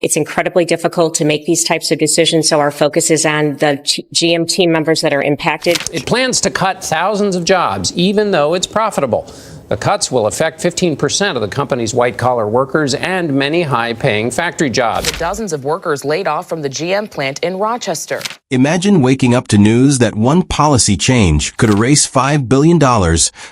It's incredibly difficult to make these types of decisions, so our focus is on the GM team members that are impacted. It plans to cut thousands of jobs, even though it's profitable. The cuts will affect 15% of the company's white-collar workers and many high-paying factory jobs. Dozens of workers laid off from the GM plant in Rochester. Imagine waking up to news that one policy change could erase $5 billion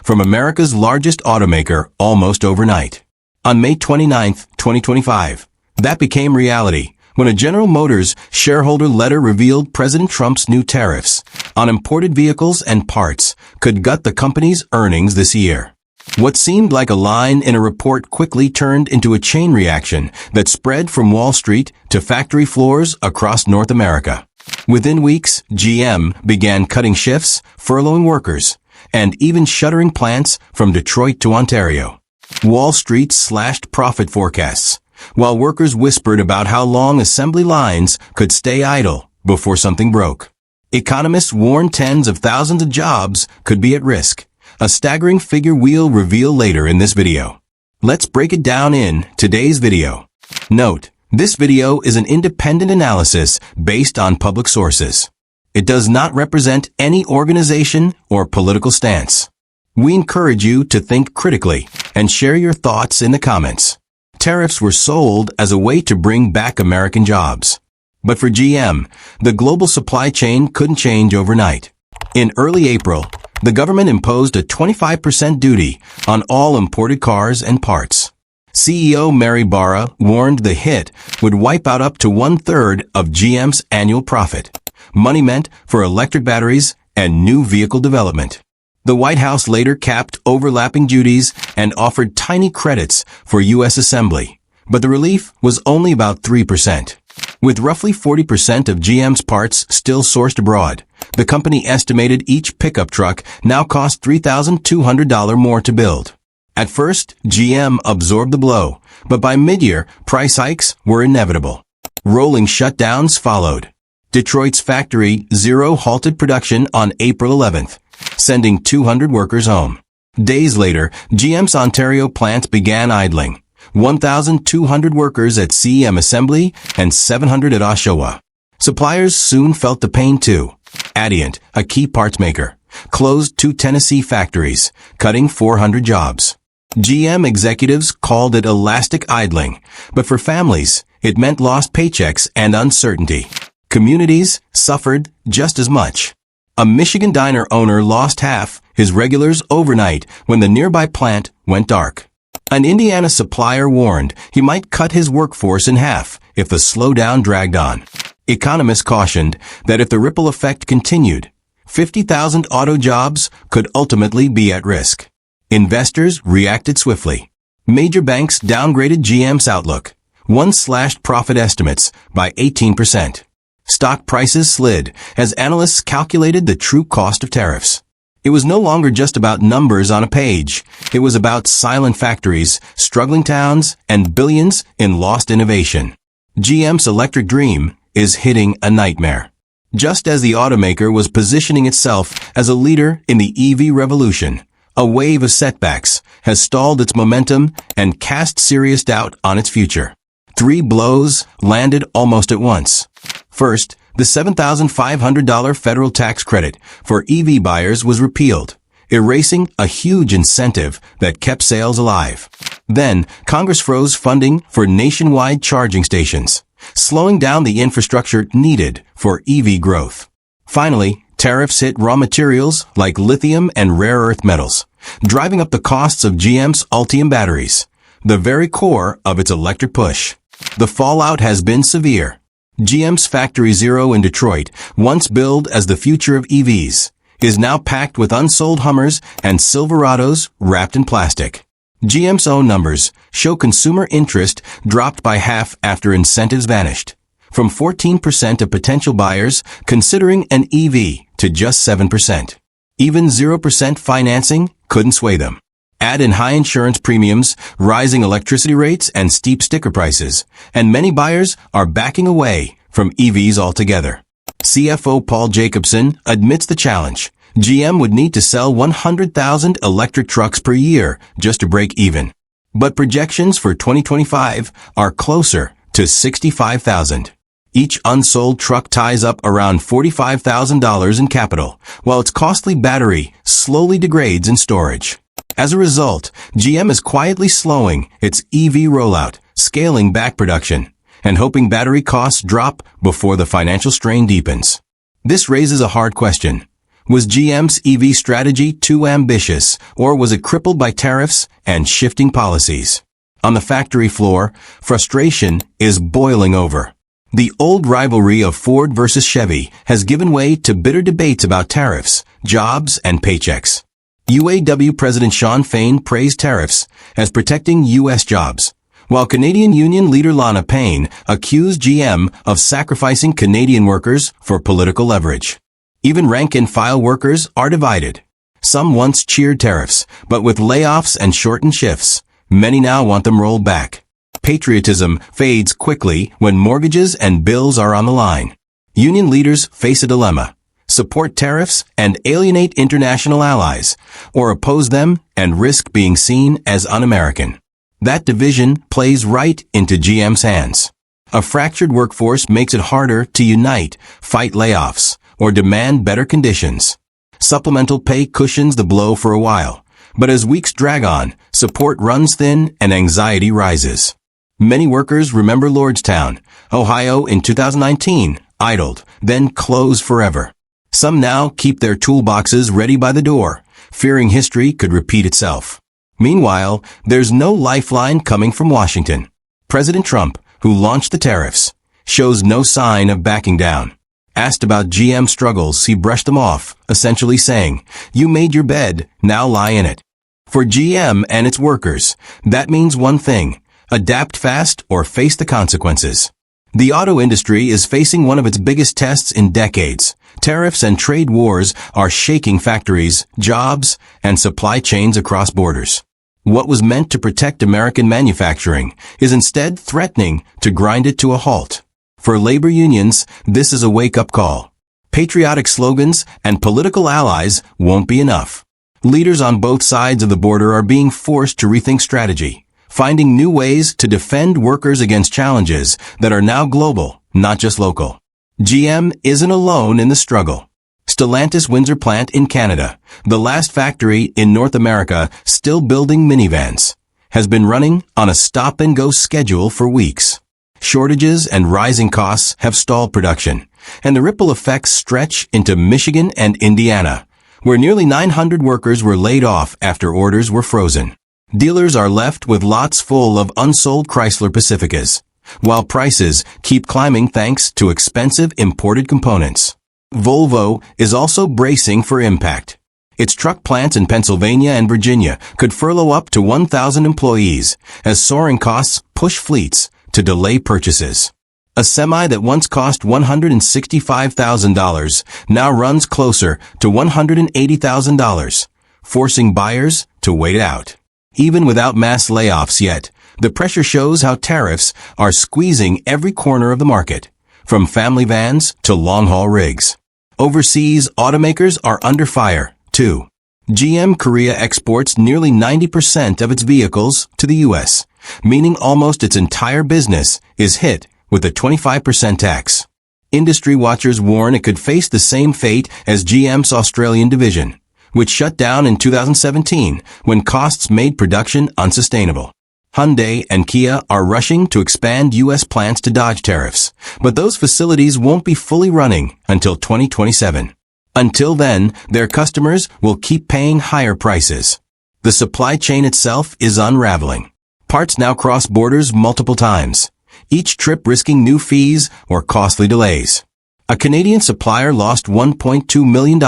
from America's largest automaker almost overnight. On May 29, 2025, that became reality when a General Motors shareholder letter revealed President Trump's new tariffs on imported vehicles and parts could gut the company's earnings this year. What seemed like a line in a report quickly turned into a chain reaction that spread from Wall Street to factory floors across North America. Within weeks, GM began cutting shifts, furloughing workers, and even shuttering plants from Detroit to Ontario. Wall Street slashed profit forecasts, while workers whispered about how long assembly lines could stay idle before something broke. Economists warned tens of thousands of jobs could be at risk, a staggering figure we'll reveal later in this video. Let's break it down in today's video. Note, this video is an independent analysis based on public sources. It does not represent any organization or political stance. We encourage you to think critically and share your thoughts in the comments. Tariffs were sold as a way to bring back American jobs. But for GM, the global supply chain couldn't change overnight. In early April, the government imposed a 25% duty on all imported cars and parts. CEO Mary Barra warned the hit would wipe out up to 1/3 of GM's annual profit, money meant for electric batteries and new vehicle development. The White House later capped overlapping duties and offered tiny credits for U.S. assembly, but the relief was only about 3%. With roughly 40% of GM's parts still sourced abroad, the company estimated each pickup truck now costs $3,200 more to build. At first, GM absorbed the blow, but by mid-year, price hikes were inevitable. Rolling shutdowns followed. Detroit's Factory Zero halted production on April 11th, sending 200 workers home. Days later, GM's Ontario plant began idling. 1,200 workers at CM Assembly and 700 at Oshawa. Suppliers soon felt the pain too. Adient, a key parts maker, closed 2 Tennessee factories, cutting 400 jobs. GM executives called it elastic idling, but for families, it meant lost paychecks and uncertainty. Communities suffered just as much. A Michigan diner owner lost half his regulars overnight when the nearby plant went dark. An Indiana supplier warned he might cut his workforce in half if the slowdown dragged on. Economists cautioned that if the ripple effect continued, 50,000 auto jobs could ultimately be at risk. Investors reacted swiftly. Major banks downgraded GM's outlook. One slashed profit estimates by 18%. Stock prices slid as analysts calculated the true cost of tariffs. It was no longer just about numbers on a page. It was about silent factories, struggling towns, and billions in lost innovation. GM's electric dream is hitting a nightmare. Just as the automaker was positioning itself as a leader in the EV revolution, a wave of setbacks has stalled its momentum and cast serious doubt on its future. 3 blows landed almost at once. First, the $7,500 federal tax credit for EV buyers was repealed, erasing a huge incentive that kept sales alive. Then, Congress froze funding for nationwide charging stations, slowing down the infrastructure needed for EV growth. Finally, tariffs hit raw materials like lithium and rare earth metals, driving up the costs of GM's Ultium batteries, the very core of its electric push. The fallout has been severe. GM's Factory Zero in Detroit, once billed as the future of EVs, is now packed with unsold Hummers and Silverados wrapped in plastic. GM's own numbers show consumer interest dropped by half after incentives vanished, from 14% of potential buyers considering an EV to just 7%. Even 0% financing couldn't sway them. Add in high insurance premiums, rising electricity rates, and steep sticker prices, and many buyers are backing away from EVs altogether. CFO Paul Jacobson admits the challenge. GM would need to sell 100,000 electric trucks per year just to break even. But projections for 2025 are closer to $65,000. Each unsold truck ties up around $45,000 in capital, while its costly battery slowly degrades in storage. As a result, GM is quietly slowing its EV rollout, scaling back production, and hoping battery costs drop before the financial strain deepens. This raises a hard question. Was GM's EV strategy too ambitious, or was it crippled by tariffs and shifting policies? On the factory floor, frustration is boiling over. The old rivalry of Ford versus Chevy has given way to bitter debates about tariffs, jobs, and paychecks. UAW President Shawn Fain praised tariffs as protecting U.S. jobs, while Canadian Union leader Lana Payne accused GM of sacrificing Canadian workers for political leverage. Even rank-and-file workers are divided. Some once cheered tariffs, but with layoffs and shortened shifts, many now want them rolled back. Patriotism fades quickly when mortgages and bills are on the line. Union leaders face a dilemma: support tariffs and alienate international allies, or oppose them and risk being seen as un-American. That division plays right into GM's hands. A fractured workforce makes it harder to unite, fight layoffs, or demand better conditions. Supplemental pay cushions the blow for a while, but as weeks drag on, support runs thin and anxiety rises. Many workers remember Lordstown, Ohio in 2019, idled, then closed forever. Some now keep their toolboxes ready by the door, fearing history could repeat itself. Meanwhile, there's no lifeline coming from Washington. President Trump, who launched the tariffs, shows no sign of backing down. Asked about GM struggles, he brushed them off, essentially saying, "You made your bed, now lie in it." For GM and its workers, that means one thing: adapt fast or face the consequences. The auto industry is facing one of its biggest tests in decades. Tariffs and trade wars are shaking factories, jobs, and supply chains across borders. What was meant to protect American manufacturing is instead threatening to grind it to a halt. For labor unions, this is a wake-up call. Patriotic slogans and political allies won't be enough. Leaders on both sides of the border are being forced to rethink strategy, finding new ways to defend workers against challenges that are now global, not just local. GM isn't alone in the struggle. Stellantis Windsor plant in Canada, the last factory in North America still building minivans, has been running on a stop-and-go schedule for weeks. Shortages and rising costs have stalled production, and the ripple effects stretch into Michigan and Indiana, where nearly 900 workers were laid off after orders were frozen. Dealers are left with lots full of unsold Chrysler Pacificas, while prices keep climbing thanks to expensive imported components. Volvo is also bracing for impact. Its truck plants in Pennsylvania and Virginia could furlough up to 1,000 employees as soaring costs push fleets to delay purchases. A semi that once cost $165,000 now runs closer to $180,000, forcing buyers to wait it out. Even without mass layoffs yet, the pressure shows how tariffs are squeezing every corner of the market, from family vans to long-haul rigs. Overseas automakers are under fire, too. GM Korea exports nearly 90% of its vehicles to the U.S., meaning almost its entire business is hit with a 25% tax. Industry watchers warn it could face the same fate as GM's Australian division, which shut down in 2017 when costs made production unsustainable. Hyundai and Kia are rushing to expand U.S. plants to dodge tariffs, but those facilities won't be fully running until 2027. Until then, their customers will keep paying higher prices. The supply chain itself is unraveling. Parts now cross borders multiple times, each trip risking new fees or costly delays. A Canadian supplier lost $1.2 million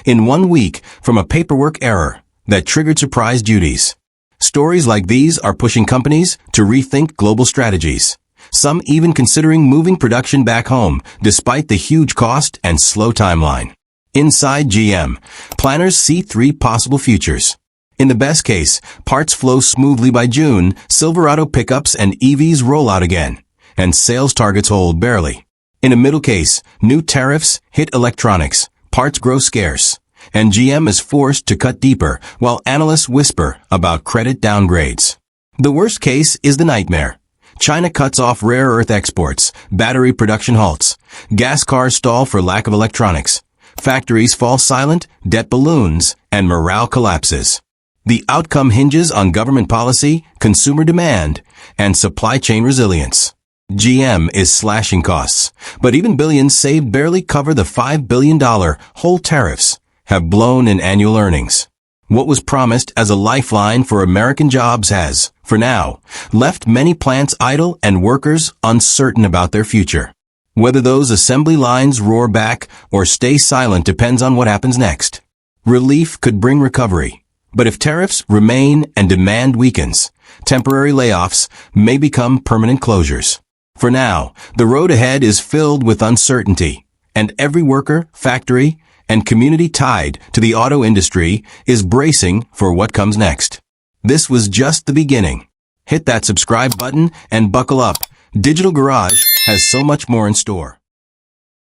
in 1 week from a paperwork error that triggered surprise duties. Stories like these are pushing companies to rethink global strategies, some even considering moving production back home despite the huge cost and slow timeline. Inside GM, planners see 3 possible futures. In the best case, parts flow smoothly by June, Silverado pickups and EVs roll out again, and sales targets hold barely. In a middle case, new tariffs hit electronics, parts grow scarce, and GM is forced to cut deeper while analysts whisper about credit downgrades. The worst case is the nightmare. China cuts off rare earth exports, battery production halts, gas cars stall for lack of electronics, factories fall silent, debt balloons, and morale collapses. The outcome hinges on government policy, consumer demand, and supply chain resilience. GM is slashing costs, but even billions saved barely cover the $5 billion whole tariffs have blown in annual earnings. What was promised as a lifeline for American jobs has, for now, left many plants idle and workers uncertain about their future. Whether those assembly lines roar back or stay silent depends on what happens next. Relief could bring recovery, but if tariffs remain and demand weakens, temporary layoffs may become permanent closures. For now, the road ahead is filled with uncertainty, and every worker, factory, and community tied to the auto industry is bracing for what comes next. This was just the beginning. Hit that subscribe button and buckle up. Digital Garage has so much more in store.